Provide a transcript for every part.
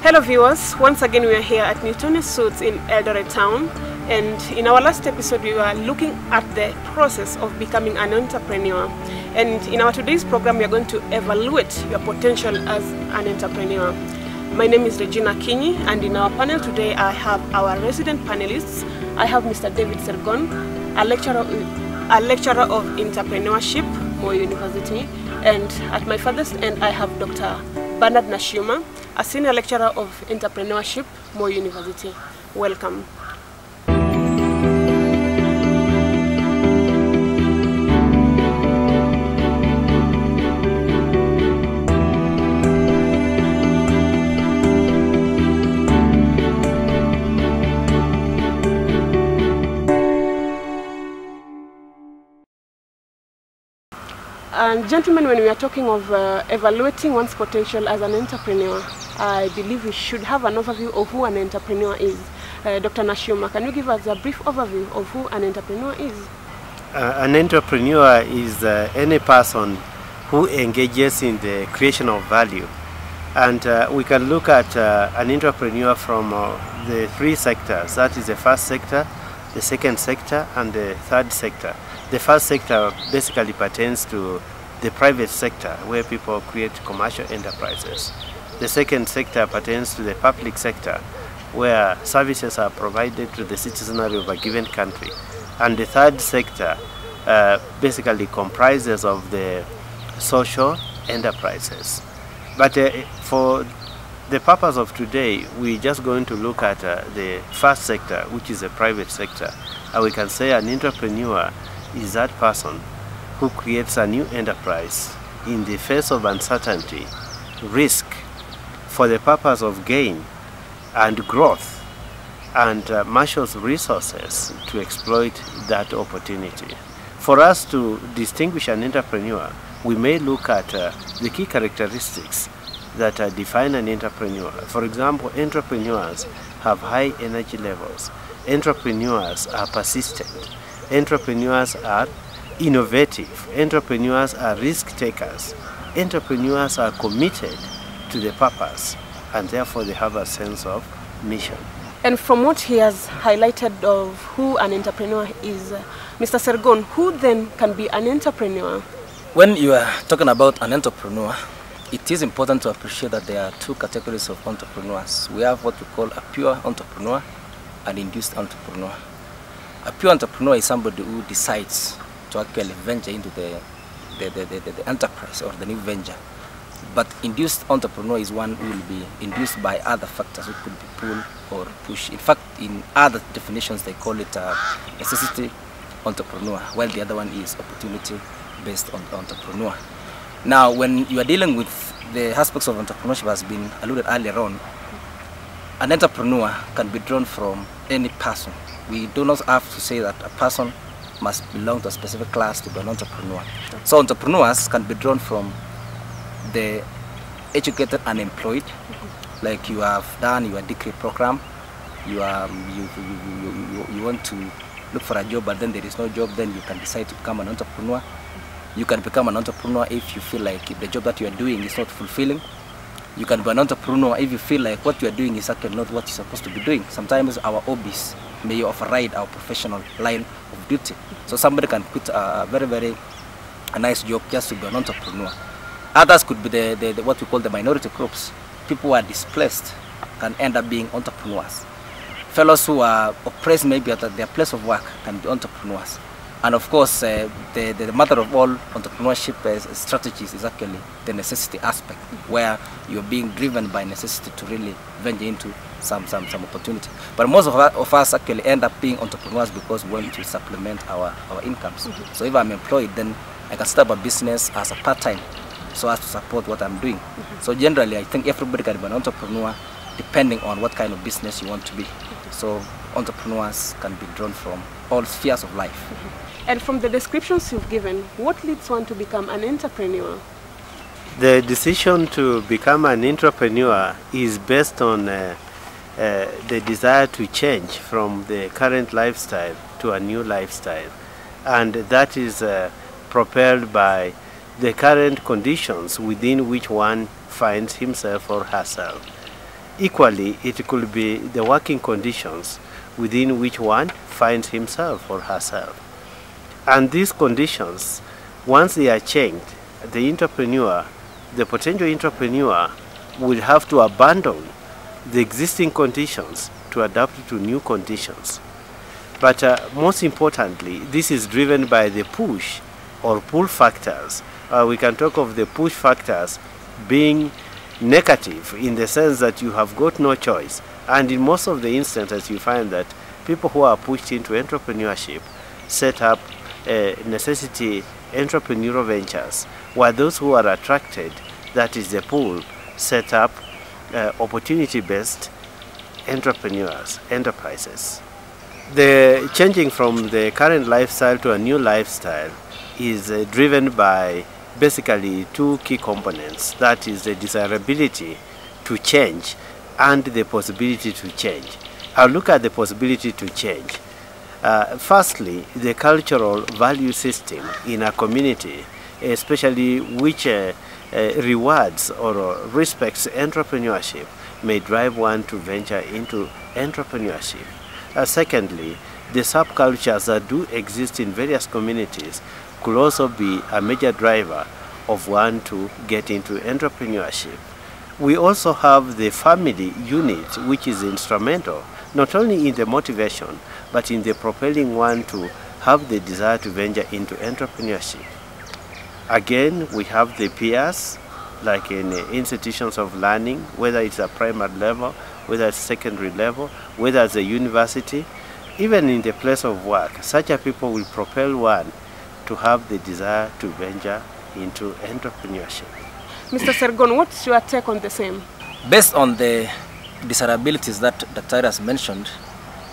Hello viewers, once again we are here at Newtonian Suits in Eldoret Town, and in our last episode we were looking at the process of becoming an entrepreneur, and in our today's program we are going to evaluate your potential as an entrepreneur. My name is Regina Kinyi, and in our panel today I have our resident panelists. I have Mr. David Sergon, a lecturer of entrepreneurship, Moi University, and at my furthest end I have Dr. Bernard Nashuma, a senior lecturer of entrepreneurship, Moi University. Welcome. And gentlemen, when we are talking of evaluating one's potential as an entrepreneur, I believe we should have an overview of who an entrepreneur is. Dr. Nashuma, can you give us a brief overview of who an entrepreneur is? An entrepreneur is any person who engages in the creation of value. And we can look at an entrepreneur from the three sectors. That is the first sector, the second sector, and the third sector. The first sector basically pertains to the private sector, where people create commercial enterprises. The second sector pertains to the public sector, where services are provided to the citizenry of a given country. And the third sector basically comprises of the social enterprises. But for the purpose of today, we're just going to look at the first sector, which is the private sector. And we can say an entrepreneur is that person who creates a new enterprise in the face of uncertainty, risk, for the purpose of gain and growth, and marshals resources to exploit that opportunity. For us to distinguish an entrepreneur, we may look at the key characteristics that define an entrepreneur. For example, entrepreneurs have high energy levels. Entrepreneurs are persistent. Entrepreneurs are innovative. Entrepreneurs are risk takers. Entrepreneurs are committed to the purpose, and therefore they have a sense of mission. And from what he has highlighted of who an entrepreneur is, Mr. Sergon, who then can be an entrepreneur? When you are talking about an entrepreneur, it is important to appreciate that there are two categories of entrepreneurs. We have what we call a pure entrepreneur and induced entrepreneur. A pure entrepreneur is somebody who decides to actually venture into the enterprise or the new venture. But induced entrepreneur is one who will be induced by other factors. It could be pull or push. In fact, in other definitions, they call it a necessity entrepreneur, while the other one is opportunity-based entrepreneur. Now, when you are dealing with the aspects of entrepreneurship has been alluded earlier on, an entrepreneur can be drawn from any person. We do not have to say that a person must belong to a specific class to be an entrepreneur. So entrepreneurs can be drawn from the educated unemployed, like you have done your degree program, you want to look for a job but then there is no job, then you can decide to become an entrepreneur. You can become an entrepreneur if you feel like the job that you are doing is not fulfilling. You can be an entrepreneur if you feel like what you are doing is actually not what you're supposed to be doing. Sometimes our hobbies may override our professional line of duty. So somebody can quit a very nice job just to be an entrepreneur. Others could be the what we call the minority groups. People who are displaced can end up being entrepreneurs. Fellows who are oppressed maybe at their place of work can be entrepreneurs. And of course, the mother of all entrepreneurship strategies is actually the necessity aspect, where you're being driven by necessity to really venture into some opportunity. But most of us actually end up being entrepreneurs because we want to supplement our incomes. So if I'm employed, then I can start a business as a part-time so as to support what I'm doing. So generally, I think everybody can be an entrepreneur depending on what kind of business you want to be. So entrepreneurs can be drawn from all spheres of life. And from the descriptions you've given, what leads one to become an entrepreneur? The decision to become an entrepreneur is based on the desire to change from the current lifestyle to a new lifestyle. And that is propelled by the current conditions within which one finds himself or herself. equally, it could be the working conditions within which one finds himself or herself. And these conditions, once they are changed, the potential entrepreneur will have to abandon the existing conditions to adapt to new conditions. But most importantly, this is driven by the push or pull factors. We can talk of the push factors being negative in the sense that you have got no choice. And in most of the instances, you find that people who are pushed into entrepreneurship set up necessity entrepreneurial ventures, while those who are attracted, that is the pull, set up opportunity-based enterprises. The changing from the current lifestyle to a new lifestyle is driven by basically two key components. That is the desirability to change and the possibility to change. I'll look at the possibility to change. Firstly, the cultural value system in a community, especially which rewards or respects entrepreneurship, may drive one to venture into entrepreneurship. Secondly, the subcultures that do exist in various communities could also be a major driver of one to get into entrepreneurship. We also have the family unit, which is instrumental not only in the motivation but in the propelling one to have the desire to venture into entrepreneurship. Again, we have the peers, like in institutions of learning, whether it's a primary level, whether it's secondary level, whether it's a university, even in the place of work. Such a people will propel one to have the desire to venture into entrepreneurship. Mr. Sergon, what's your take on the same? Based on the desirabilities that Dr. has mentioned,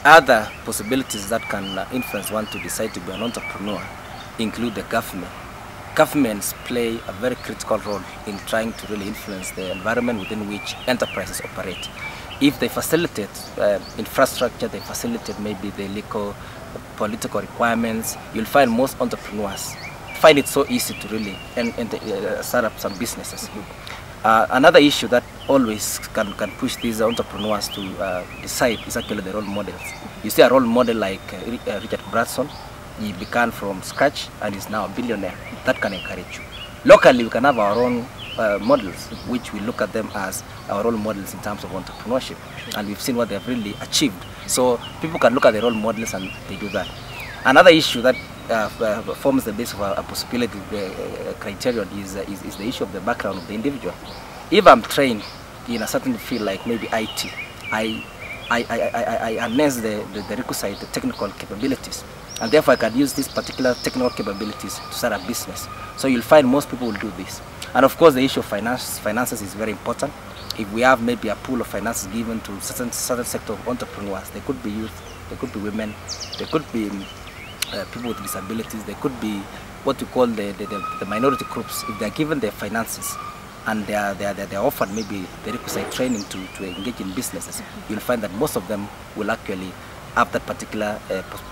other possibilities that can influence one to decide to be an entrepreneur include the government. Governments play a very critical role in trying to really influence the environment within which enterprises operate. If they facilitate infrastructure, they facilitate maybe the legal, political requirements, you'll find most entrepreneurs find it so easy to really start up some businesses. Another issue that always can push these entrepreneurs to decide is actually the role models. You see a role model like Richard Branson. He began from scratch and is now a billionaire. That can encourage you. Locally, we can have our own models, which we look at them as our role models in terms of entrepreneurship. And we've seen what they've really achieved. So people can look at the role models and they do that. Another issue that forms the base of a possibility criterion is the issue of the background of the individual. If I'm trained in a certain field like maybe IT, I harness the requisite technical capabilities, and therefore I can use these particular technical capabilities to start a business. So you'll find most people will do this. And of course the issue of finances is very important. If we have maybe a pool of finances given to certain sector of entrepreneurs, they could be youth, they could be women, they could be people with disabilities, they could be what we call the minority groups. If they're given their finances and they're offered maybe the requisite training to engage in businesses, you'll find that most of them will actually have that particular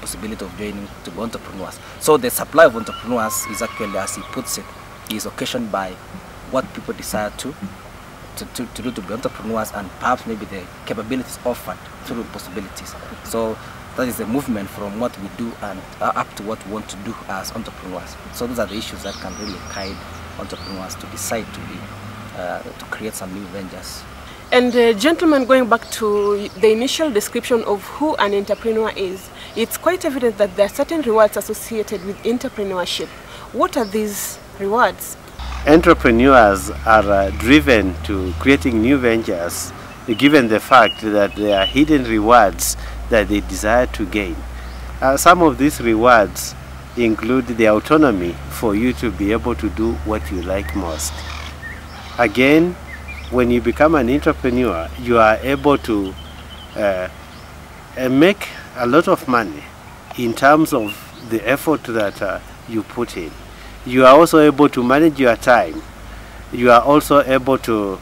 possibility of joining to be entrepreneurs. So the supply of entrepreneurs is actually, as he puts it, is occasioned by what people desire to do to be entrepreneurs, and perhaps maybe the capabilities offered through possibilities. So that is the movement from what we do and up to what we want to do as entrepreneurs. So those are the issues that can really guide entrepreneurs to decide to create some new ventures. And gentlemen, going back to the initial description of who an entrepreneur is, it's quite evident that there are certain rewards associated with entrepreneurship. What are these rewards? Entrepreneurs are driven to creating new ventures given the fact that there are hidden rewards that they desire to gain. Some of these rewards include the autonomy for you to be able to do what you like most. Again, when you become an entrepreneur, you are able to make a lot of money in terms of the effort that you put in. You are also able to manage your time. You are also able to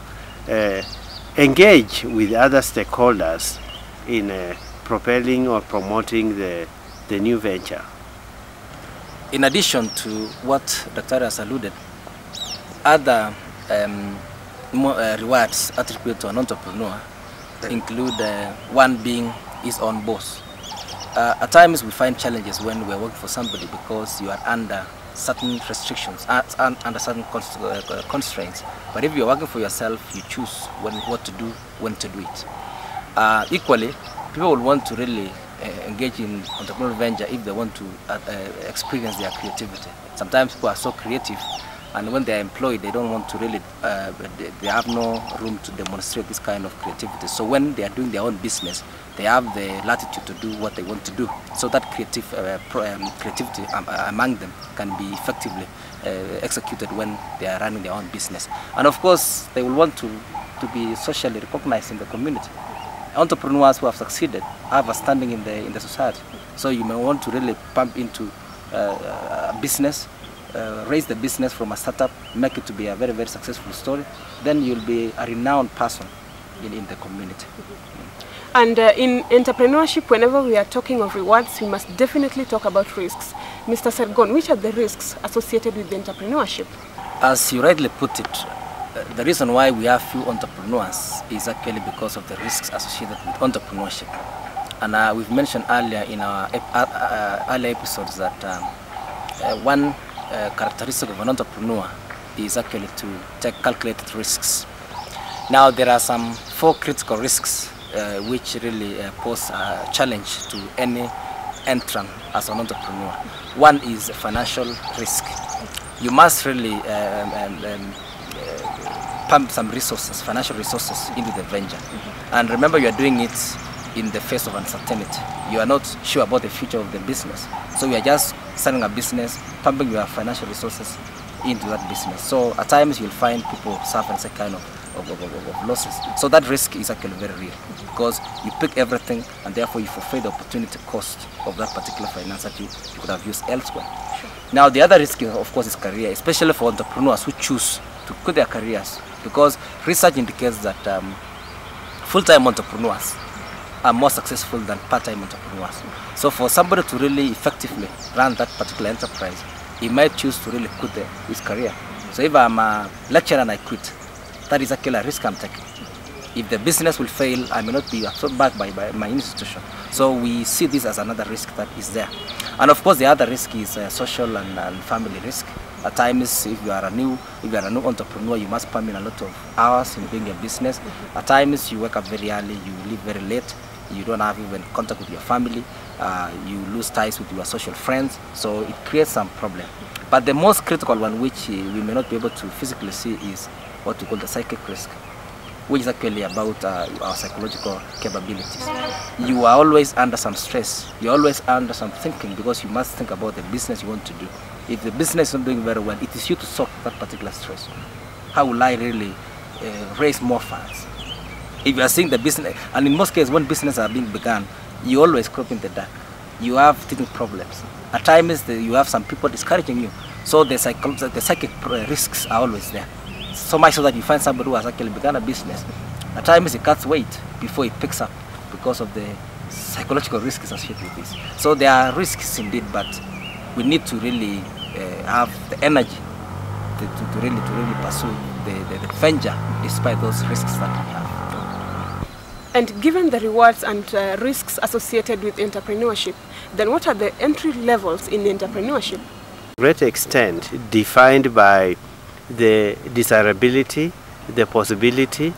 engage with other stakeholders in propelling or promoting the new venture. In addition to what Dr. has alluded, other rewards attributed to an entrepreneur include one being his own boss. At times we find challenges when we're working for somebody because you are under certain restrictions, under certain constraints. But if you're working for yourself, you choose what to do, when to do it. Equally, people will want to really engage in entrepreneurial venture if they want to experience their creativity. Sometimes people are so creative, and when they are employed, they don't want to really, they have no room to demonstrate this kind of creativity. So when they are doing their own business, they have the latitude to do what they want to do. So that creativity among them can be effectively executed when they are running their own business. And of course, they will want to be socially recognized in the community. Entrepreneurs who have succeeded have a standing in the society. So you may want to really pump into a business, raise the business from a startup, make it to be a very, very successful story. Then you'll be a renowned person in the community. And in entrepreneurship, whenever we are talking of rewards, we must definitely talk about risks. Mr. Sergon, which are the risks associated with entrepreneurship? As you rightly put it, the reason why we have few entrepreneurs is actually because of the risks associated with entrepreneurship. And we've mentioned earlier in our earlier episodes that one characteristic of an entrepreneur is actually to take calculated risks. Now there are some 4 critical risks which really pose a challenge to any entrant as an entrepreneur. One is financial risk. You must really pump some resources, financial resources into the venture. And remember, you are doing it in the face of uncertainty. You are not sure about the future of the business. So you are just starting a business, pumping your financial resources into that business. So at times you'll find people suffering some kind of losses. So that risk is actually very real because you pick everything and therefore you forfeit the opportunity cost of that particular finance that you could have used elsewhere. Sure. Now the other risk, of course, is career, especially for entrepreneurs who choose to quit their careers, because research indicates that full-time entrepreneurs are more successful than part-time entrepreneurs. So for somebody to really effectively run that particular enterprise, he might choose to really quit his career. So if I'm a lecturer and I quit, that is actually a risk I'm taking. If the business will fail, I may not be absorbed back by my institution. So we see this as another risk that is there. And of course the other risk is social and family risk. At times, if you are a new entrepreneur, you must pump in a lot of hours in doing your business. At times you wake up very early, you leave very late, you don't have even contact with your family, you lose ties with your social friends, so it creates some problem. But the most critical one, which we may not be able to physically see, is what we call the psychic risk, which is actually about our psychological capabilities. You are always under some stress, you're always under some thinking, because you must think about the business you want to do. If the business is not doing very well, it is you to solve that particular stress. How will I really raise more funds? If you are seeing the business, and in most cases when businesses are being begun, you always crop in the dark. You have teething problems. At times you have some people discouraging you. So the psychic risks are always there. So much so that you find somebody who has actually begun a business. At times it cuts weight before it picks up because of the psychological risks associated with this. So there are risks indeed, but we need to really have the energy to really pursue the venture despite those risks that we have. And given the rewards and risks associated with entrepreneurship, then what are the entry levels in entrepreneurship? To a great extent defined by the desirability, the possibility,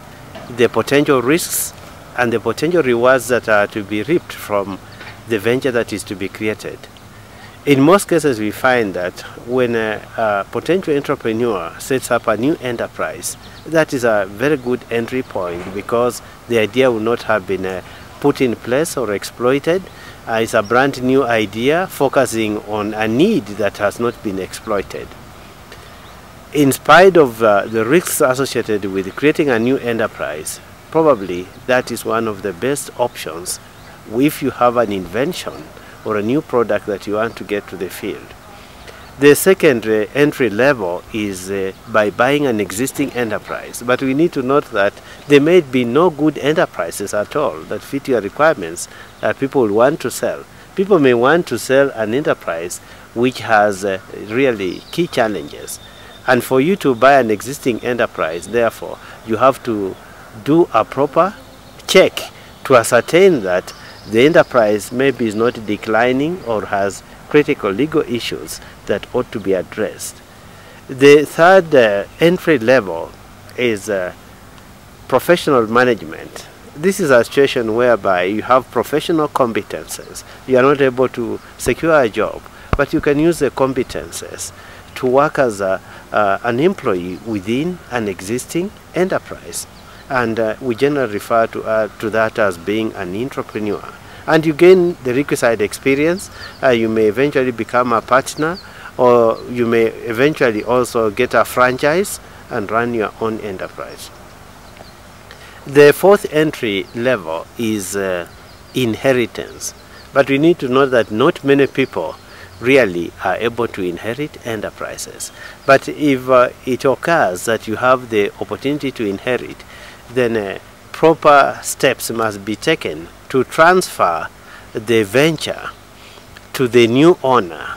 the potential risks, and the potential rewards that are to be reaped from the venture that is to be created. In most cases, we find that when a potential entrepreneur sets up a new enterprise, that is a very good entry point because the idea will not have been put in place or exploited. It's a brand new idea focusing on a need that has not been exploited. In spite of the risks associated with creating a new enterprise, probably that is one of the best options if you have an invention or a new product that you want to get to the field. The second entry level is by buying an existing enterprise, but we need to note that there may be no good enterprises at all that fit your requirements that people want to sell. People may want to sell an enterprise which has really key challenges, and for you to buy an existing enterprise, therefore, you have to do a proper check to ascertain that the enterprise maybe is not declining or has critical legal issues that ought to be addressed. The third entry level is professional management. This is a situation whereby you have professional competences. You are not able to secure a job, but you can use the competences to work as an employee within an existing enterprise. And we generally refer to that as being an entrepreneur. And you gain the requisite experience. You may eventually become a partner, or you may eventually also get a franchise and run your own enterprise. The fourth entry level is inheritance. But we need to know that not many people really are able to inherit enterprises. But if it occurs that you have the opportunity to inherit, then proper steps must be taken to transfer the venture to the new owner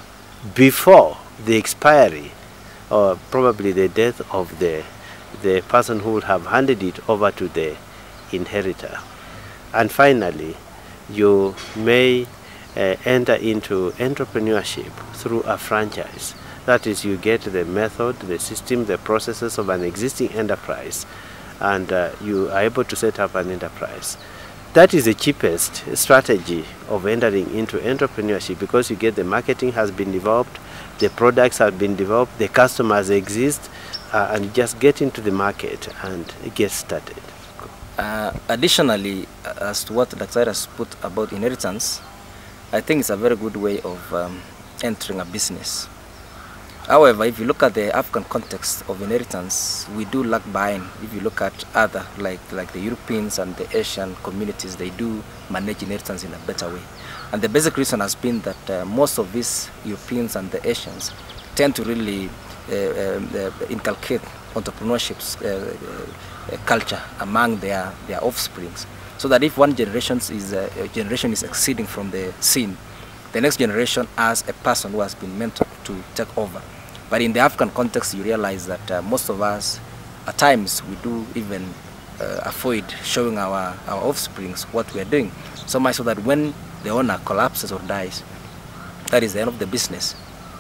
before the expiry or probably the death of the person who would have handed it over to the inheritor. And finally, you may enter into entrepreneurship through a franchise. That is, you get the method, the system, the processes of an existing enterprise, and you are able to set up an enterprise. That is the cheapest strategy of entering into entrepreneurship, because you get the marketing has been developed, the products have been developed, the customers exist, and you just get into the market and get started. Additionally, as to what Dr. has put about inheritance, I think it's a very good way of entering a business. However, if you look at the African context of inheritance, we do lag behind. If you look at other, like the Europeans and the Asian communities, they do manage inheritance in a better way. And the basic reason has been that most of these Europeans and the Asians tend to really inculcate entrepreneurship culture among their offsprings, so that if one generation is exceeding from the scene, the next generation has a person who has been mentored to take over. But in the African context, you realize that most of us, at times, we do even avoid showing our offsprings what we are doing, so much so that when the owner collapses or dies, that is the end of the business.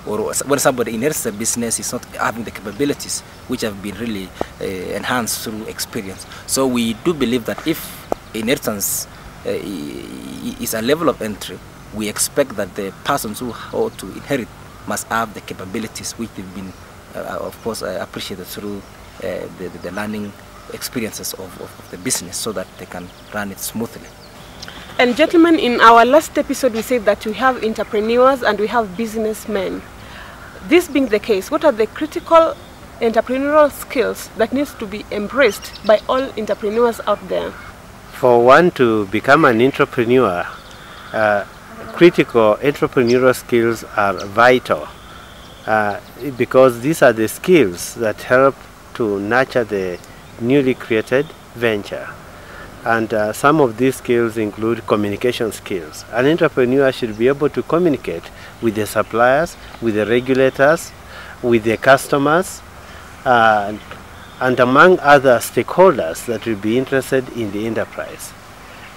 Or when somebody inherits a business, is not having the capabilities which have been really enhanced through experience. So we do believe that if inheritance is a level of entry, we expect that the persons who ought to inherit must have the capabilities which they've been, of course, appreciated through the learning experiences of the business, so that they can run it smoothly. And gentlemen, in our last episode we said that we have entrepreneurs and we have businessmen. This being the case, what are the critical entrepreneurial skills that needs to be embraced by all entrepreneurs out there? For one to become an entrepreneur, critical entrepreneurial skills are vital because these are the skills that help to nurture the newly created venture. And some of these skills include communication skills. An entrepreneur should be able to communicate with the suppliers, with the regulators, with the customers, and among other stakeholders that will be interested in the enterprise.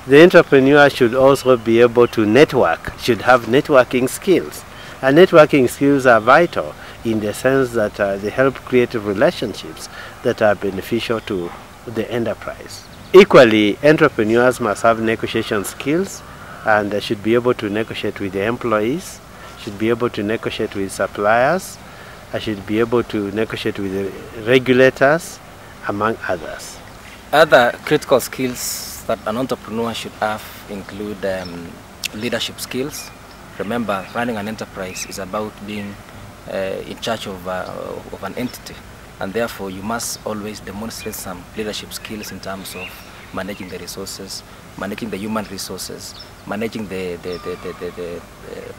The entrepreneur should also be able to network, should have networking skills. And networking skills are vital in the sense that they help create relationships that are beneficial to the enterprise. Equally, entrepreneurs must have negotiation skills, and they should be able to negotiate with the employees, should be able to negotiate with suppliers, should be able to negotiate with the regulators, among others. Other critical skills that an entrepreneur should have include leadership skills. Remember, running an enterprise is about being in charge of an entity. And therefore, you must always demonstrate some leadership skills in terms of managing the resources, managing the human resources, managing the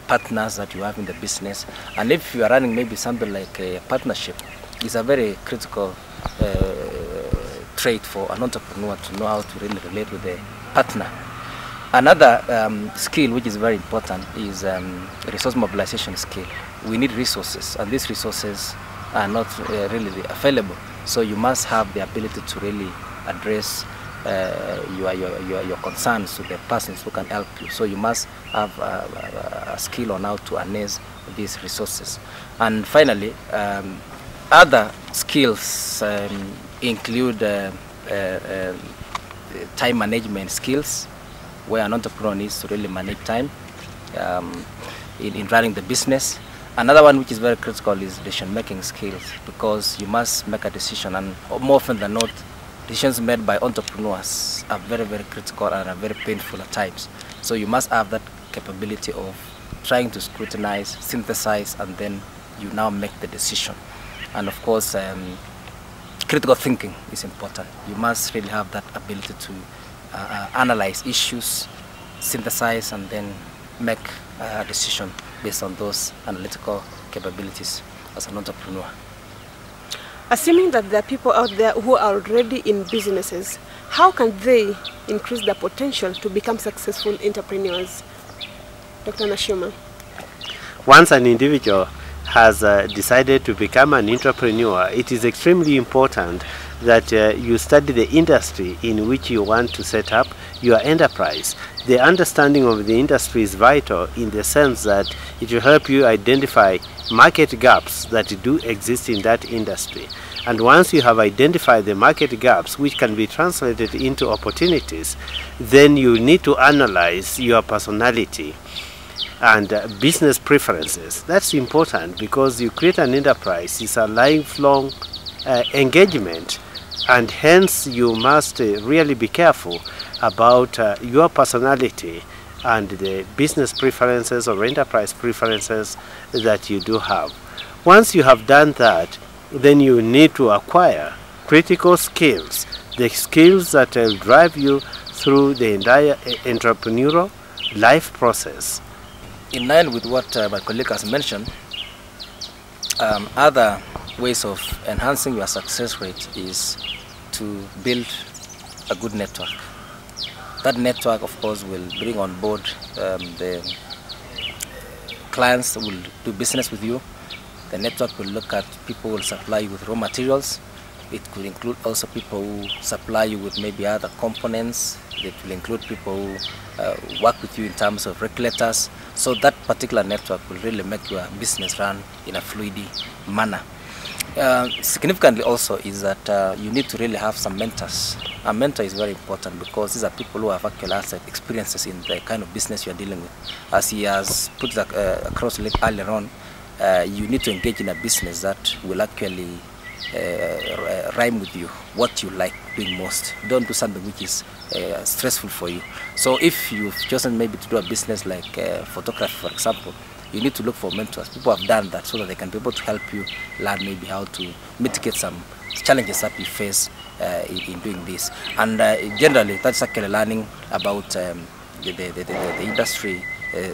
partners that you have in the business. And if you are running maybe something like a partnership, it's a very critical trait for an entrepreneur to know how to really relate with the partner. Another skill which is very important is resource mobilization skill. We need resources, and these resources are not really available. So you must have the ability to really address your concerns to the persons who can help you. So you must have a skill on how to harness these resources. And finally, other skills include time management skills, where an entrepreneur needs to really manage time in running the business. Another one which is very critical is decision-making skills, because you must make a decision, and more often than not, decisions made by entrepreneurs are very, very critical and are very painful at times. So you must have that capability of trying to scrutinize, synthesize, and then you now make the decision. And of course, critical thinking is important. You must really have that ability to analyze issues, synthesize, and then make a decision based on those analytical capabilities as an entrepreneur. Assuming that there are people out there who are already in businesses, how can they increase their potential to become successful entrepreneurs? Dr. Nashima. Once an individual has decided to become an entrepreneur, it is extremely important that you study the industry in which you want to set up your enterprise. The understanding of the industry is vital in the sense that it will help you identify market gaps that do exist in that industry. And once you have identified the market gaps which can be translated into opportunities, then you need to analyze your personality and business preferences. That's important, because you create an enterprise, it's a lifelong engagement, and hence you must really be careful about your personality and the business preferences or enterprise preferences that you do have. Once you have done that, then you need to acquire critical skills, the skills that will drive you through the entire entrepreneurial life process. In line with what my colleague has mentioned, other ways of enhancing your success rate is to build a good network. That network, of course, will bring on board the clients who will do business with you. The network will look at people who will supply you with raw materials. It could include also people who supply you with maybe other components. It will include people who work with you in terms of regulators. So that particular network will really make your business run in a fluid manner. Significantly also is that you need to really have some mentors. A mentor is very important, because these are people who have actual experiences in the kind of business you are dealing with. As he has put it across earlier on, you need to engage in a business that will actually rhyme with you, what you like doing most. Don't do something which is stressful for you. So if you've chosen maybe to do a business like photography, for example, you need to look for mentors. People have done that so that they can be able to help you learn maybe how to mitigate some challenges that you face in doing this. And generally, that's actually learning about the industry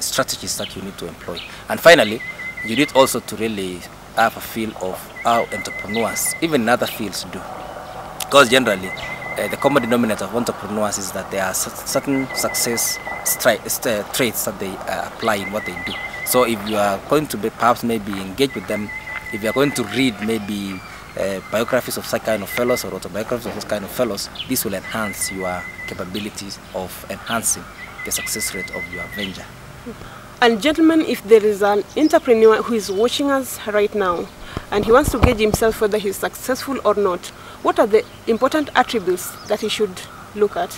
strategies that you need to employ. And finally, you need also to really have a feel of how entrepreneurs, even in other fields, do. Because generally, the common denominator of entrepreneurs is that there are certain success traits that they apply in what they do. So if you are going to be perhaps maybe engage with them, if you are going to read maybe biographies of such kind of fellows or autobiographies of such kind of fellows, this will enhance your capabilities of enhancing the success rate of your venture. And gentlemen, if there is an entrepreneur who is watching us right now and he wants to gauge himself whether he's successful or not, what are the important attributes that he should look at?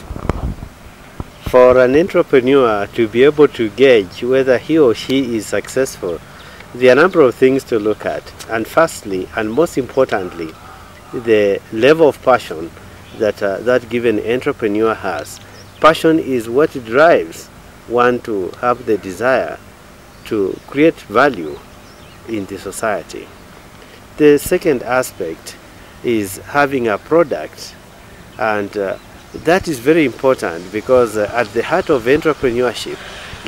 For an entrepreneur to be able to gauge whether he or she is successful, there are a number of things to look at. And firstly, and most importantly, the level of passion that that given entrepreneur has. Passion is what drives one to have the desire to create value in the society. The second aspect is having a product, and that is very important, because at the heart of entrepreneurship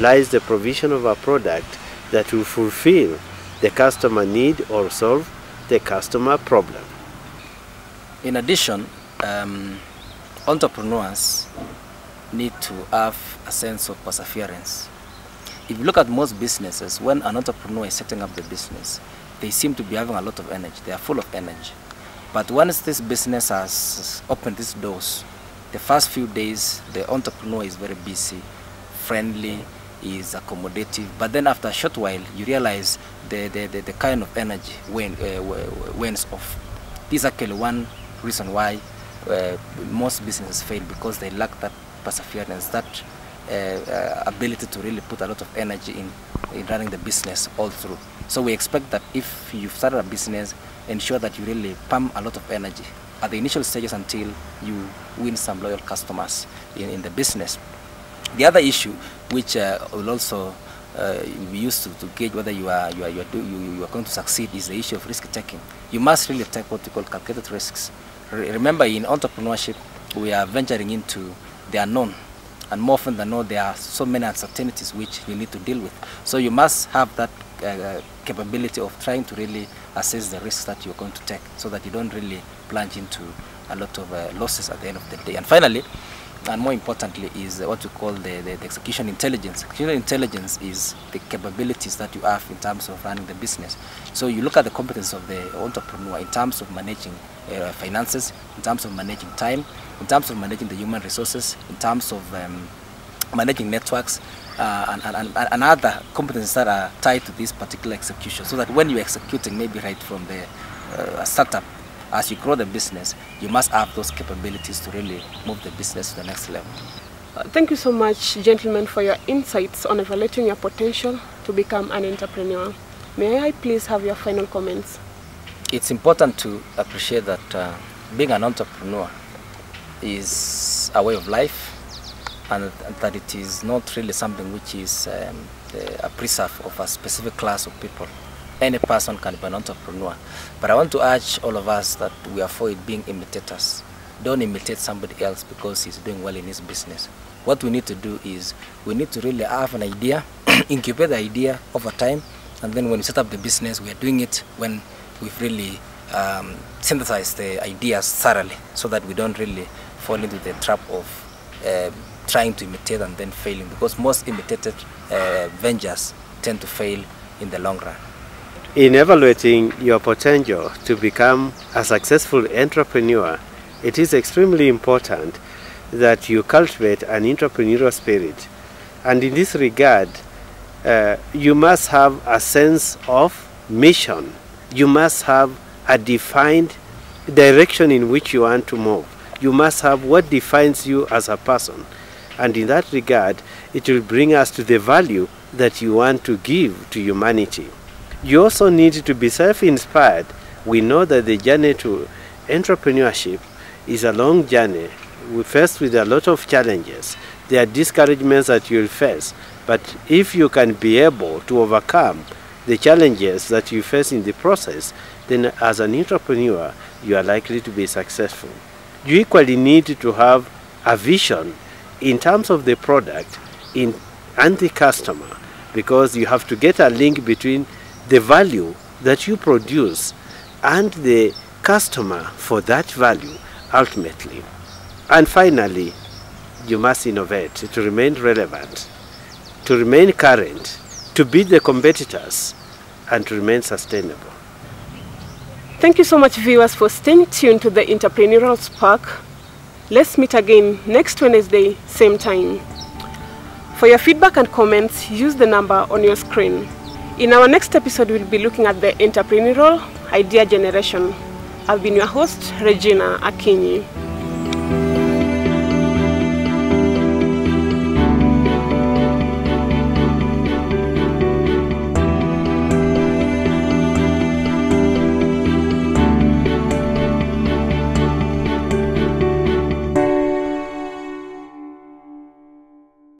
lies the provision of a product that will fulfill the customer need or solve the customer problem. In addition, entrepreneurs need to have a sense of perseverance. If you look at most businesses, when an entrepreneur is setting up the business, they seem to be having a lot of energy. They are full of energy. But once this business has opened its doors, The first few days, the entrepreneur is very busy, friendly, is accommodative, but then after a short while, you realize the kind of energy wanes off. This is actually one reason why most businesses fail, because they lack that perseverance, that ability to really put a lot of energy in running the business all through. So we expect that if you've started a business, ensure that you really pump a lot of energy at the initial stages until you win some loyal customers in the business. The other issue, which will also be used to gauge whether you are going to succeed, is the issue of risk taking. You must really take what we call calculated risks. Remember, in entrepreneurship, we are venturing into the unknown, and more often than not, there are so many uncertainties which you need to deal with. So you must have that capability of trying to really assess the risks that you're going to take, so that you don't really plunge into a lot of losses at the end of the day. And finally, and more importantly, is what we call the execution intelligence. Execution intelligence is the capabilities that you have in terms of running the business. So you look at the competence of the entrepreneur in terms of managing finances, in terms of managing time, in terms of managing the human resources, in terms of managing networks, and other competencies that are tied to this particular execution, so that when you're executing, maybe right from the startup, as you grow the business, you must have those capabilities to really move the business to the next level. Thank you so much, gentlemen, for your insights on evaluating your potential to become an entrepreneur. May I please have your final comments? It's important to appreciate that being an entrepreneur is a way of life, and that it is not really something which is a preserve of a specific class of people. Any person can be an entrepreneur. But I want to urge all of us that we avoid being imitators. Don't imitate somebody else because he's doing well in his business. What we need to do is, we need to really have an idea, incubate the idea over time, and then when we set up the business, we are doing it when we've really synthesized the ideas thoroughly, so that we don't really fall into the trap of trying to imitate and then failing, because most imitated ventures tend to fail in the long run. In evaluating your potential to become a successful entrepreneur, it is extremely important that you cultivate an entrepreneurial spirit. And in this regard, you must have a sense of mission. You must have a defined direction in which you want to move. You must have what defines you as a person. And in that regard, it will bring us to the value that you want to give to humanity. You also need to be self-inspired. We know that the journey to entrepreneurship is a long journey. We face with a lot of challenges. There are discouragements that you'll face. But if you can be able to overcome the challenges that you face in the process, then as an entrepreneur, you are likely to be successful. You equally need to have a vision in terms of the product and the customer, because you have to get a link between the value that you produce and the customer for that value ultimately. And finally, you must innovate to remain relevant, to remain current, to beat the competitors, and to remain sustainable. Thank you so much, viewers, for staying tuned to the Entrpreneurial Spark. Let's meet again next Wednesday, same time. For your feedback and comments, use the number on your screen. In our next episode, we'll be looking at the entrepreneurial idea generation. I've been your host, Regina Akinyi.